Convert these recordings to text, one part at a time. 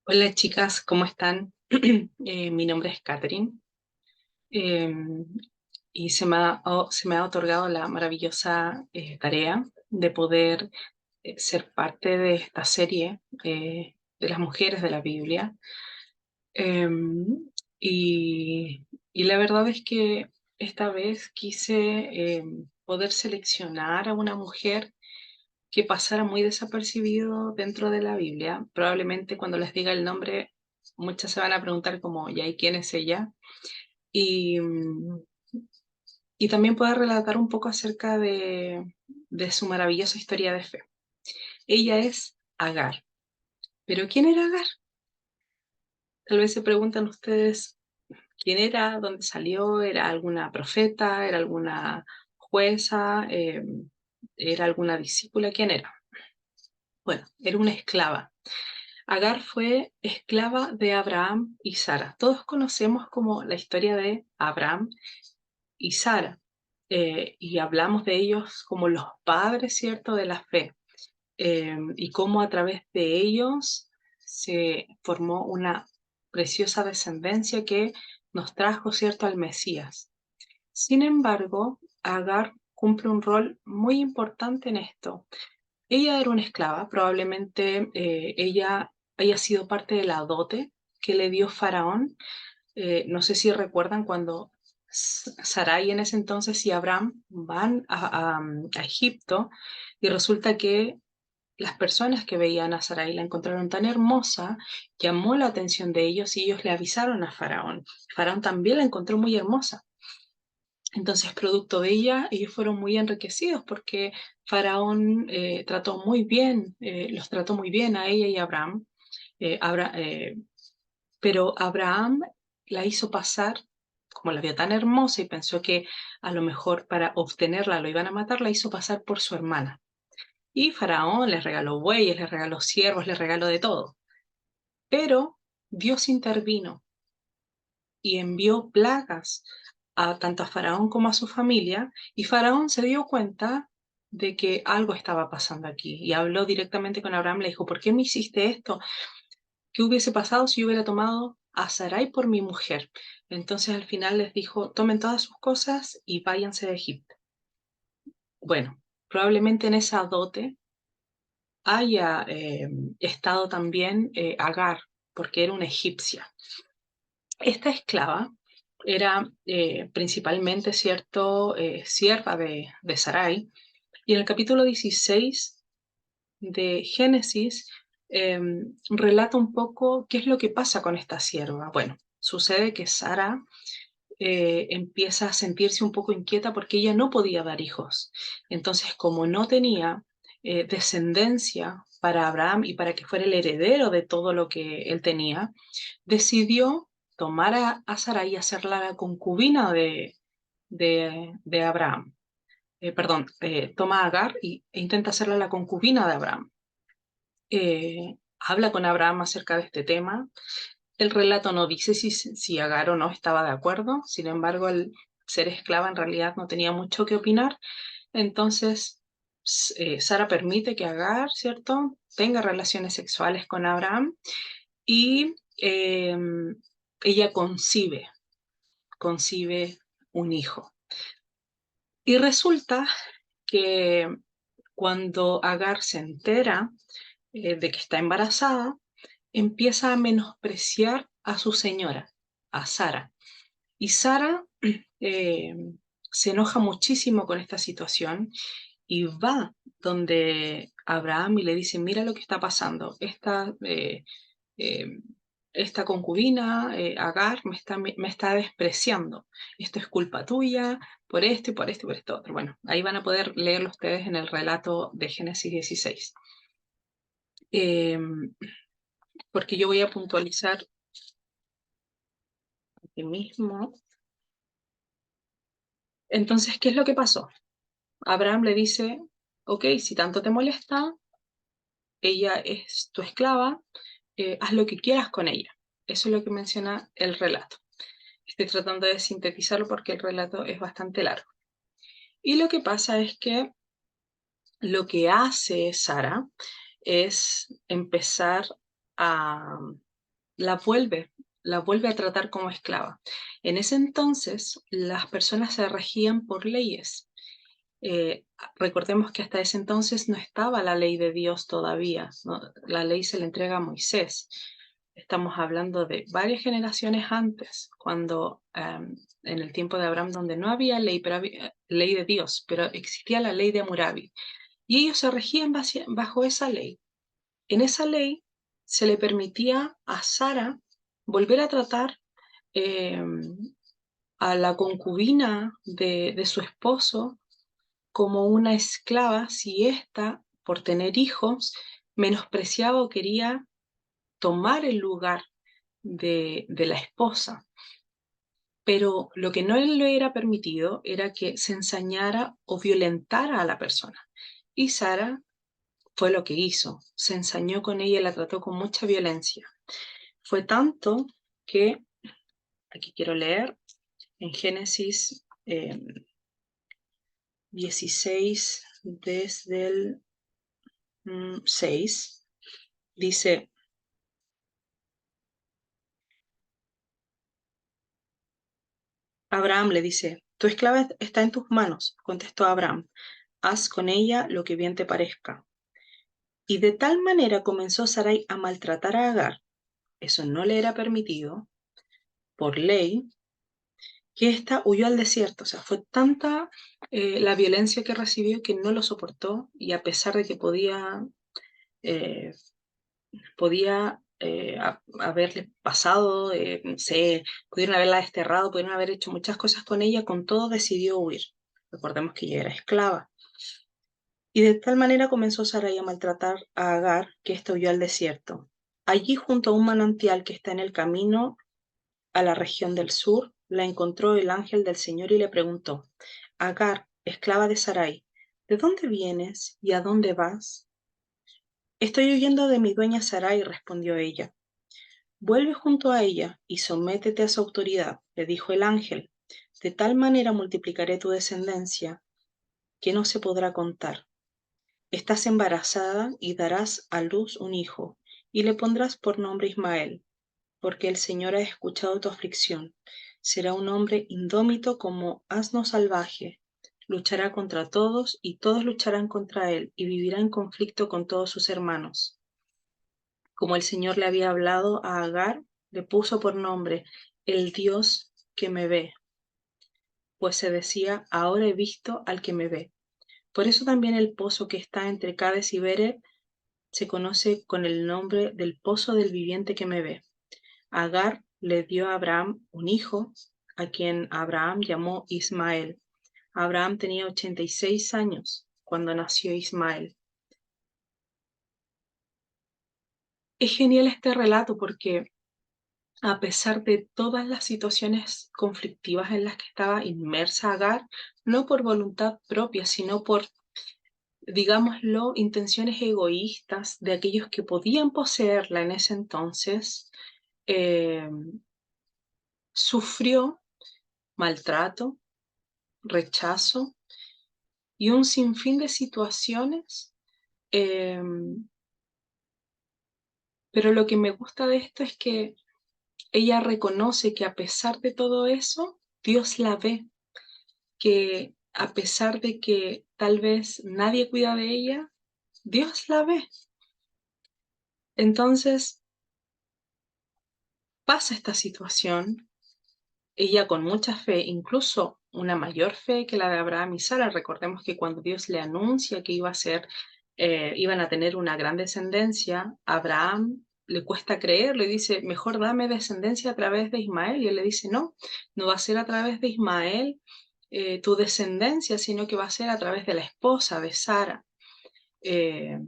Hola chicas, ¿cómo están? Mi nombre es Catherine eh, y se me ha otorgado la maravillosa tarea de poder ser parte de esta serie de las mujeres de la Biblia. Eh, y la verdad es que esta vez quise poder seleccionar a una mujer que pasara muy desapercibido dentro de la Biblia. Probablemente cuando les diga el nombre, muchas se van a preguntar como, ¿y ahí quién es ella? Y, y también pueda relatar un poco acerca de su maravillosa historia de fe. Ella es Agar. ¿Pero quién era Agar? Tal vez se preguntan ustedes, ¿quién era? ¿Dónde salió? ¿Era alguna profeta? ¿Era alguna jueza? ¿Era alguna discípula? ¿Quién era? Bueno, era una esclava. Agar fue esclava de Abraham y Sara. Todos conocemos como la historia de Abraham y Sara, y hablamos de ellos como los padres, ¿cierto?, de la fe, y cómo a través de ellos se formó una preciosa descendencia que nos trajo, ¿cierto?, al Mesías. Sin embargo, Agar cumple un rol muy importante en esto. Ella era una esclava, probablemente ella haya sido parte de la dote que le dio Faraón. No sé si recuerdan cuando Sarai en ese entonces y Abraham van a Egipto, y resulta que las personas que veían a Sarai la encontraron tan hermosa, llamó la atención de ellos y ellos le avisaron a Faraón. Faraón también la encontró muy hermosa. Entonces, producto de ella, ellos fueron muy enriquecidos porque Faraón los trató muy bien a ella y a Abraham. Eh, Abra- eh, pero Abraham la hizo pasar, como la vio tan hermosa y pensó que a lo mejor para obtenerla lo iban a matar, la hizo pasar por su hermana. Y Faraón les regaló bueyes, les regaló siervos, les regaló de todo. Pero Dios intervino y envió plagas tanto a Faraón como a su familia, y Faraón se dio cuenta de que algo estaba pasando aquí y habló directamente con Abraham, le dijo, ¿por qué me hiciste esto? ¿Qué hubiese pasado si yo hubiera tomado a Sarai por mi mujer? Entonces al final les dijo, tomen todas sus cosas y váyanse de Egipto. Bueno, probablemente en esa dote haya estado también Agar, porque era una egipcia. Esta esclava era principalmente, cierto, sierva de Sarai, y en el capítulo 16 de Génesis eh, relata un poco qué es lo que pasa con esta sierva. Bueno, sucede que Sara empieza a sentirse un poco inquieta porque ella no podía dar hijos. Entonces, como no tenía descendencia para Abraham y para que fuera el heredero de todo lo que él tenía, decidió tomar a Sarai y hacerla la concubina de Abraham. Perdón, toma a Agar e intenta hacerla la concubina de Abraham. Habla con Abraham acerca de este tema. El relato no dice si Agar o no estaba de acuerdo, sin embargo, al ser esclava en realidad no tenía mucho que opinar. Entonces, Sara permite que Agar, ¿cierto?, tenga relaciones sexuales con Abraham, y ella concibe un hijo. Y resulta que cuando Agar se entera de que está embarazada, empieza a menospreciar a su señora, a Sara. Y Sara eh, se enoja muchísimo con esta situación y va donde Abraham y le dice, mira lo que está pasando, eh, esta concubina, Agar, me está despreciando, esto es culpa tuya, por esto y por esto y por esto otro. Bueno, ahí van a poder leerlo ustedes en el relato de Génesis 16. Eh, Porque yo voy a puntualizar aquí mismo. Entonces, ¿qué es lo que pasó? Abraham le dice, ok, si tanto te molesta, ella es tu esclava, haz lo que quieras con ella. Eso es lo que menciona el relato. Estoy tratando de sintetizarlo porque el relato es bastante largo. Y lo que pasa es que lo que hace Sara es empezar a la vuelve, la vuelve a tratar como esclava. En ese entonces, las personas se regían por leyes. Eh, Recordemos que hasta ese entonces no estaba la ley de Dios todavía, ¿no? La ley se le entrega a Moisés. Estamos hablando de varias generaciones antes, cuando en el tiempo de Abraham, donde no había ley, pero había ley de Dios, pero existía la ley de Hammurabi. Y ellos se regían bajo esa ley. En esa ley se le permitía a Sara volver a tratar eh, a la concubina de su esposo como una esclava si ésta, por tener hijos, menospreciaba o quería tomar el lugar de la esposa. Pero lo que no le era permitido era que se ensañara o violentara a la persona. Y Sara fue lo que hizo. Se ensañó con ella y la trató con mucha violencia. Fue tanto que, aquí quiero leer, en Génesis 16, desde el 6, dice, Abraham le dice, tu esclava está en tus manos, contestó Abraham, haz con ella lo que bien te parezca. Y de tal manera comenzó Sarai a maltratar a Agar, eso no le era permitido por ley, que ésta huyó al desierto. O sea, fue tanta la violencia que recibió que no lo soportó y a pesar de que eh, podía haberle pasado, no sé, pudieron haberla desterrado, pudieron haber hecho muchas cosas con ella, con todo decidió huir. Recordemos que ella era esclava. Y de tal manera comenzó Sarai a maltratar a Agar que ésta huyó al desierto. Allí, junto a un manantial que está en el camino a la región del sur, la encontró el ángel del Señor y le preguntó, Agar, esclava de Sarai, ¿de dónde vienes y a dónde vas? Estoy huyendo de mi dueña Sarai, respondió ella. Vuelve junto a ella y sométete a su autoridad, le dijo el ángel. De tal manera multiplicaré tu descendencia que no se podrá contar. Estás embarazada y darás a luz un hijo, y le pondrás por nombre Ismael, porque el Señor ha escuchado tu aflicción. Será un hombre indómito como asno salvaje. Luchará contra todos y todos lucharán contra él y vivirá en conflicto con todos sus hermanos. Como el Señor le había hablado a Agar, le puso por nombre el Dios que me ve, pues se decía, ahora he visto al que me ve. Por eso también el pozo que está entre Cades y Bered se conoce con el nombre del pozo del viviente que me ve. Agar le dio a Abraham un hijo, a quien Abraham llamó Ismael. Abraham tenía 86 años cuando nació Ismael. Es genial este relato porque a pesar de todas las situaciones conflictivas en las que estaba inmersa Agar, no por voluntad propia, sino por, digámoslo, intenciones egoístas de aquellos que podían poseerla en ese entonces, eh, sufrió maltrato, rechazo y un sinfín de situaciones. eh, pero lo que me gusta de esto es que ella reconoce que a pesar de todo eso, Dios la ve, que a pesar de que tal vez nadie cuida de ella, Dios la ve. Entonces pasa esta situación, ella con mucha fe, incluso una mayor fe que la de Abraham y Sara. Recordemos que cuando Dios le anuncia que iban a tener una gran descendencia, a Abraham le cuesta creer, le dice, mejor dame descendencia a través de Ismael. Y él le dice, no, no va a ser a través de Ismael tu descendencia, sino que va a ser a través de la esposa de Sara. Eh,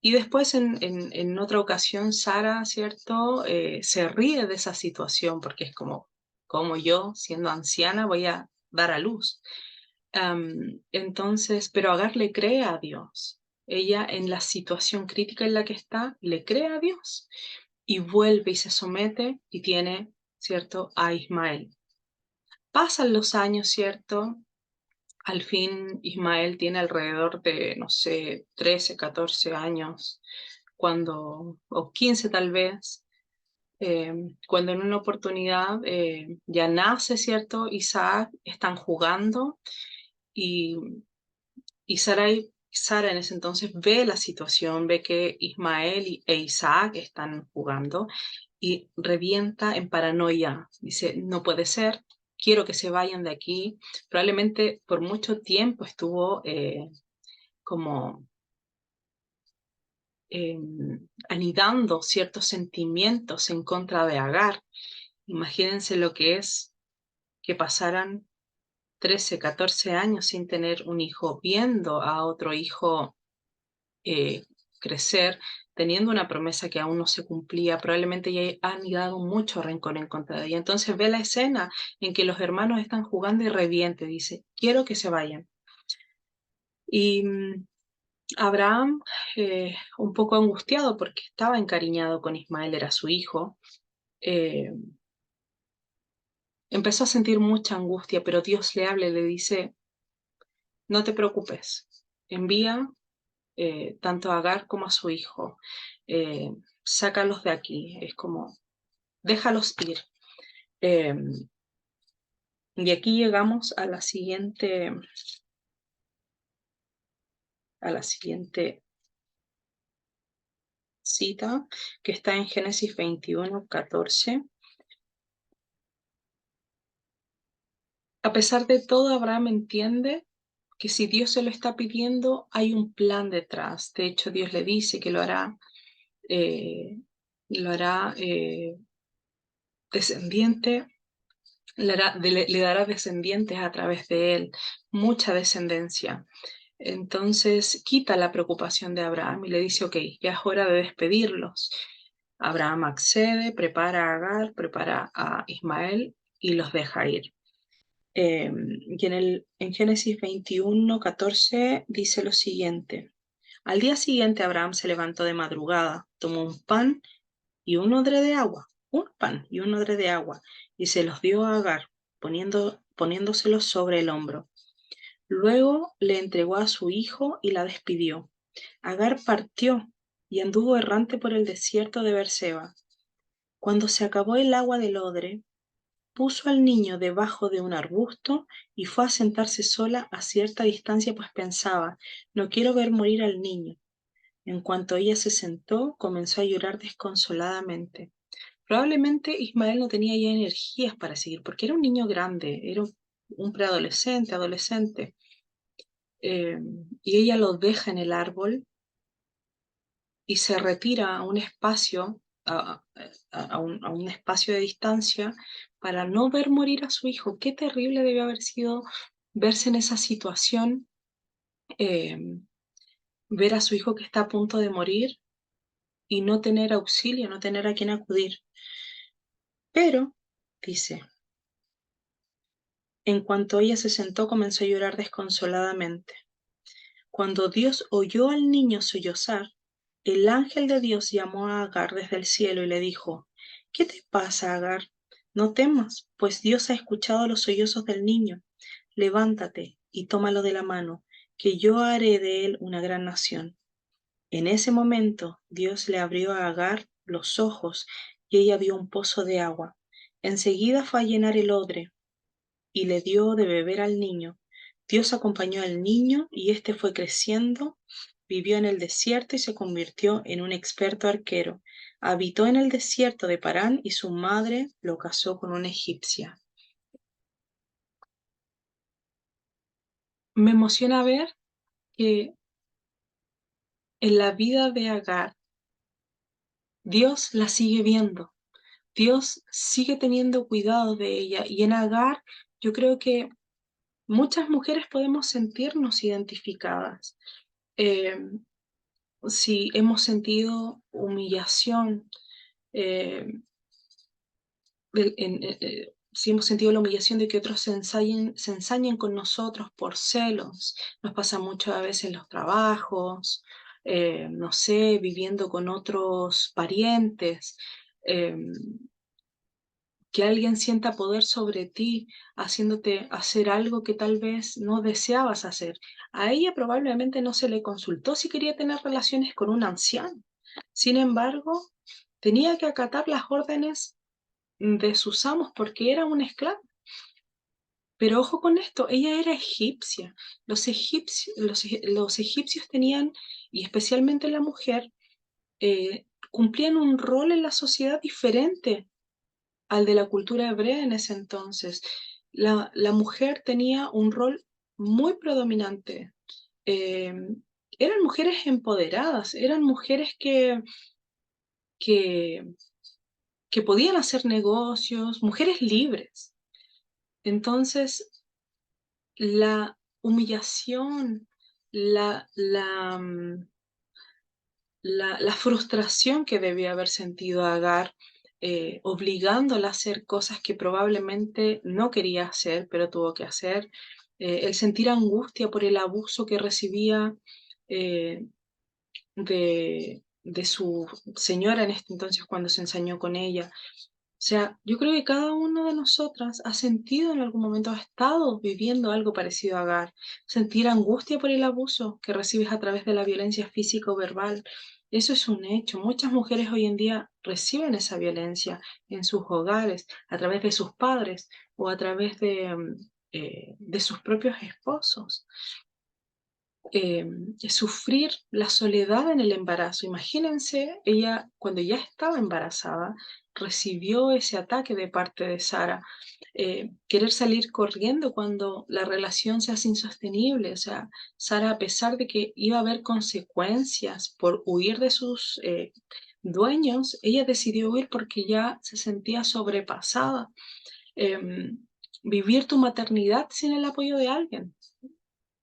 y después en otra ocasión Sara, ¿cierto? Se ríe de esa situación porque es como yo, siendo anciana, voy a dar a luz. Entonces, pero Agar le cree a Dios. Ella en la situación crítica en la que está, le cree a Dios y vuelve y se somete y tiene, ¿cierto?, a Ismael. Pasan los años, ¿cierto? Al fin Ismael tiene alrededor de, no sé, 13, 14 años, o 15 tal vez, Cuando en una oportunidad ya nace, ¿cierto? Isaac, están jugando y, Sara en ese entonces ve la situación, ve que Ismael e Isaac están jugando y revienta en paranoia. Dice, no puede ser, quiero que se vayan de aquí. Probablemente por mucho tiempo estuvo como eh, anidando ciertos sentimientos en contra de Agar. Imagínense lo que es que pasaran 13, 14 años sin tener un hijo, viendo a otro hijo eh, crecer, teniendo una promesa que aún no se cumplía, probablemente ya han dado mucho rencor en contra de ella. Entonces ve la escena en que los hermanos están jugando y reviente, dice, quiero que se vayan. Y Abraham, un poco angustiado porque estaba encariñado con Ismael, era su hijo, eh, empezó a sentir mucha angustia, pero Dios le habla y le dice, no te preocupes, envía tanto a Agar como a su hijo, eh, sácalos de aquí, es como, déjalos ir. Eh, y aquí llegamos a la siguiente cita, que está en Génesis 21:14. A pesar de todo, Abraham entiende que si Dios se lo está pidiendo, hay un plan detrás. De hecho, Dios le dice que eh, lo hará descendiente, le dará descendientes a través de él, mucha descendencia. Entonces quita la preocupación de Abraham y le dice, ok, ya es hora de despedirlos. Abraham accede, prepara a Agar, prepara a Ismael y los deja ir. Y en Génesis 21:14 dice lo siguiente. Al día siguiente Abraham se levantó de madrugada, tomó un pan y un odre de agua, un pan y un odre de agua, y se los dio a Agar, poniéndoselos sobre el hombro. Luego le entregó a su hijo y la despidió. Agar partió y anduvo errante por el desierto de Berseba. Cuando se acabó el agua del odre, puso al niño debajo de un arbusto y fue a sentarse sola a cierta distancia, pues pensaba, no quiero ver morir al niño. En cuanto ella se sentó, comenzó a llorar desconsoladamente. Probablemente Ismael no tenía ya energías para seguir, porque era un niño grande, era un preadolescente, adolescente. eh, y ella lo deja en el árbol y se retira a un espacio, a un espacio de distancia para no ver morir a su hijo. Qué terrible debió haber sido verse en esa situación, eh, ver a su hijo que está a punto de morir y no tener auxilio, no tener a quien acudir. Pero, dice, en cuanto ella se sentó, comenzó a llorar desconsoladamente. Cuando Dios oyó al niño sollozar, el ángel de Dios llamó a Agar desde el cielo y le dijo, ¿qué te pasa, Agar? No temas, pues Dios ha escuchado los sollozos del niño. Levántate y tómalo de la mano, que yo haré de él una gran nación. En ese momento Dios le abrió a Agar los ojos y ella vio un pozo de agua. Enseguida fue a llenar el odre y le dio de beber al niño. Dios acompañó al niño y éste fue creciendo, vivió en el desierto y se convirtió en un experto arquero. Habitó en el desierto de Parán y su madre lo casó con una egipcia. Me emociona ver que en la vida de Agar, Dios la sigue viendo. Dios sigue teniendo cuidado de ella y en Agar yo creo que muchas mujeres podemos sentirnos identificadas. Eh, si hemos sentido humillación, eh, si hemos sentido la humillación de que otros se ensañen con nosotros por celos, nos pasa mucho a veces en los trabajos, no sé, viviendo con otros parientes, eh, que alguien sienta poder sobre ti, haciéndote hacer algo que tal vez no deseabas hacer. A ella probablemente no se le consultó si quería tener relaciones con un anciano. Sin embargo, tenía que acatar las órdenes de sus amos porque era una esclava. Pero ojo con esto, ella era egipcia. Los egipcios tenían, y especialmente la mujer, cumplían un rol en la sociedad diferente al de la cultura hebrea en ese entonces. La mujer tenía un rol muy predominante. Eh, Eran mujeres empoderadas, eran mujeres que, que podían hacer negocios, mujeres libres. Entonces, la humillación, la, la, mm, la frustración que debía haber sentido Agar, obligándola a hacer cosas que probablemente no quería hacer, pero tuvo que hacer, el sentir angustia por el abuso que recibía eh, de su señora en este entonces cuando se ensañó con ella. O sea, yo creo que cada una de nosotras ha sentido en algún momento, ha estado viviendo algo parecido a Agar. Sentir angustia por el abuso que recibes a través de la violencia física o verbal. Eso es un hecho. Muchas mujeres hoy en día reciben esa violencia en sus hogares, a través de sus padres o a través de sus propios esposos. Sufrir la soledad en el embarazo. Imagínense, ella cuando ya estaba embarazada, recibió ese ataque de parte de Sara. Querer salir corriendo cuando la relación se hace insostenible. O sea, Sara, a pesar de que iba a haber consecuencias por huir de sus dueños, ella decidió huir porque ya se sentía sobrepasada. Vivir tu maternidad sin el apoyo de alguien.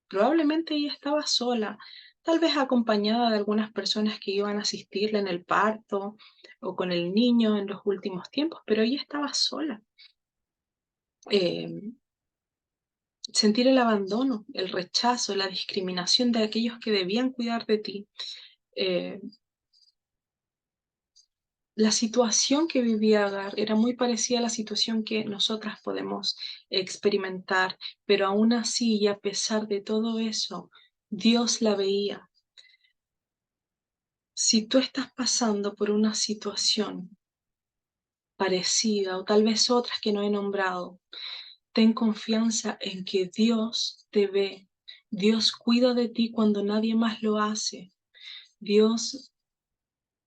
Probablemente ella estaba sola, tal vez acompañada de algunas personas que iban a asistirle en el parto o con el niño en los últimos tiempos, pero ella estaba sola. Eh, Sentir el abandono, el rechazo, la discriminación de aquellos que debían cuidar de ti. Eh, la situación que vivía Agar era muy parecida a la situación que nosotras podemos experimentar, pero aún así y a pesar de todo eso, Dios la veía. Si tú estás pasando por una situación parecida o tal vez otras que no he nombrado, ten confianza en que Dios te ve. Dios cuida de ti cuando nadie más lo hace. Dios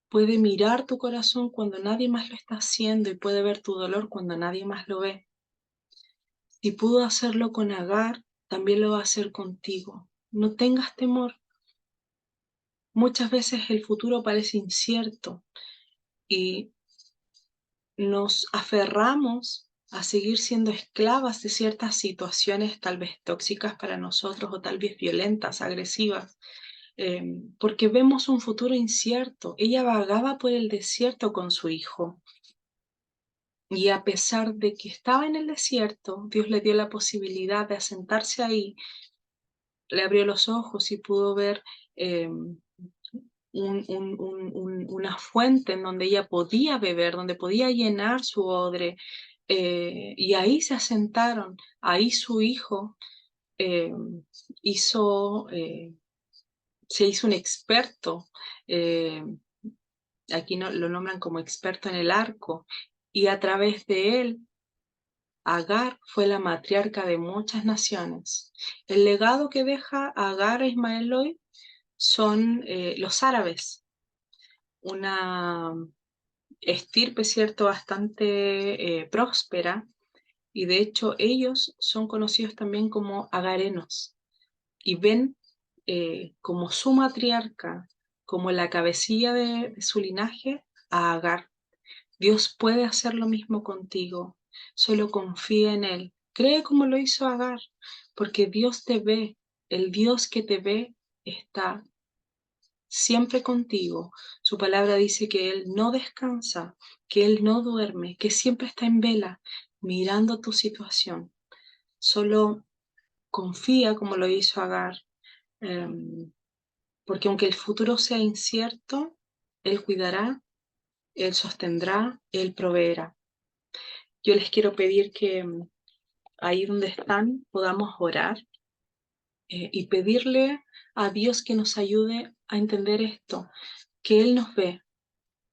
puede mirar tu corazón cuando nadie más lo está haciendo y puede ver tu dolor cuando nadie más lo ve. Si pudo hacerlo con Agar, también lo va a hacer contigo. No tengas temor. Muchas veces el futuro parece incierto y nos aferramos a seguir siendo esclavas de ciertas situaciones tal vez tóxicas para nosotros o tal vez violentas, agresivas, porque vemos un futuro incierto. Ella vagaba por el desierto con su hijo y a pesar de que estaba en el desierto, Dios le dio la posibilidad de asentarse ahí, le abrió los ojos y pudo ver eh, una fuente en donde ella podía beber, donde podía llenar su odre, y ahí se asentaron, ahí su hijo eh, hizo, se hizo un experto, eh, aquí no, lo nombran como experto en el arco, y a través de él, Agar fue la matriarca de muchas naciones. El legado que deja Agar a Ismael hoy son los árabes, una estirpe, ¿cierto?, bastante próspera, y de hecho ellos son conocidos también como agarenos, y ven como su matriarca, como la cabecilla de su linaje, a Agar. Dios puede hacer lo mismo contigo, solo confía en Él. Cree como lo hizo Agar, porque Dios te ve, el Dios que te ve está siempre contigo. Su palabra dice que Él no descansa, que Él no duerme, que siempre está en vela, mirando tu situación. Solo confía como lo hizo Agar, porque aunque el futuro sea incierto, Él cuidará, Él sostendrá, Él proveerá. Yo les quiero pedir que ahí donde están podamos orar y pedirle a Dios que nos ayude a entender esto, que Él nos ve,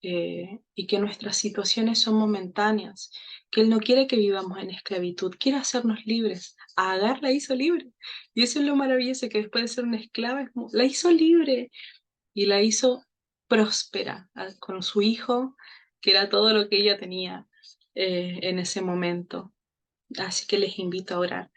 y que nuestras situaciones son momentáneas, que Él no quiere que vivamos en esclavitud, quiere hacernos libres. A Agar la hizo libre. Y eso es lo maravilloso, que después de ser una esclava, la hizo libre y la hizo próspera con su hijo, que era todo lo que ella tenía en ese momento. Así que les invito a orar.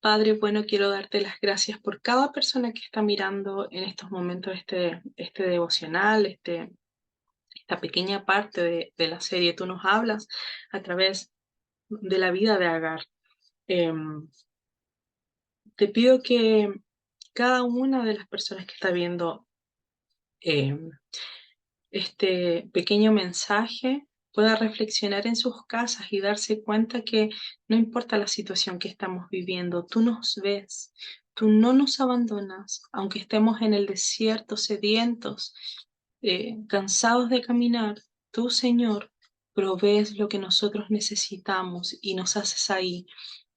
Padre, bueno, quiero darte las gracias por cada persona que está mirando en estos momentos este devocional, esta pequeña parte de la serie. Tú nos hablas a través de la vida de Agar. Em, Te pido que cada una de las personas que está viendo em, este pequeño mensaje pueda reflexionar en sus casas y darse cuenta que no importa la situación que estamos viviendo, tú nos ves, tú no nos abandonas, aunque estemos en el desierto, sedientos, cansados de caminar, tú, Señor, provees lo que nosotros necesitamos y nos haces ahí,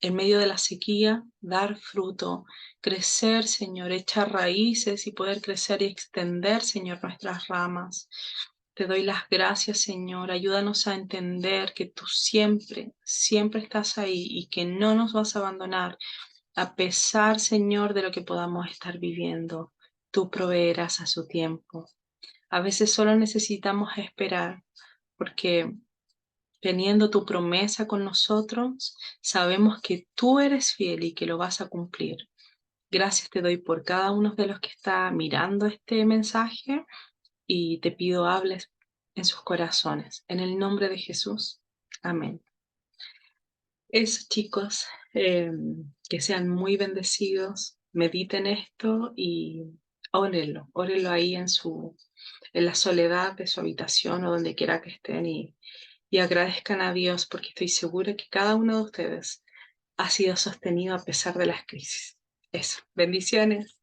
en medio de la sequía, dar fruto, crecer, Señor, echar raíces y poder crecer y extender, Señor, nuestras ramas. Te doy las gracias, Señor. Ayúdanos a entender que tú siempre, siempre estás ahí y que no nos vas a abandonar, a pesar, Señor, de lo que podamos estar viviendo. Tú proveerás a su tiempo. A veces solo necesitamos esperar, porque teniendo tu promesa con nosotros, sabemos que tú eres fiel y que lo vas a cumplir. Gracias te doy por cada uno de los que está mirando este mensaje y te pido hables en sus corazones. En el nombre de Jesús. Amén. Eso, chicos, que sean muy bendecidos, mediten esto y órenlo ahí en la soledad de su habitación o donde quiera que estén y agradezcan a Dios porque estoy segura que cada uno de ustedes ha sido sostenido a pesar de las crisis. Eso, bendiciones.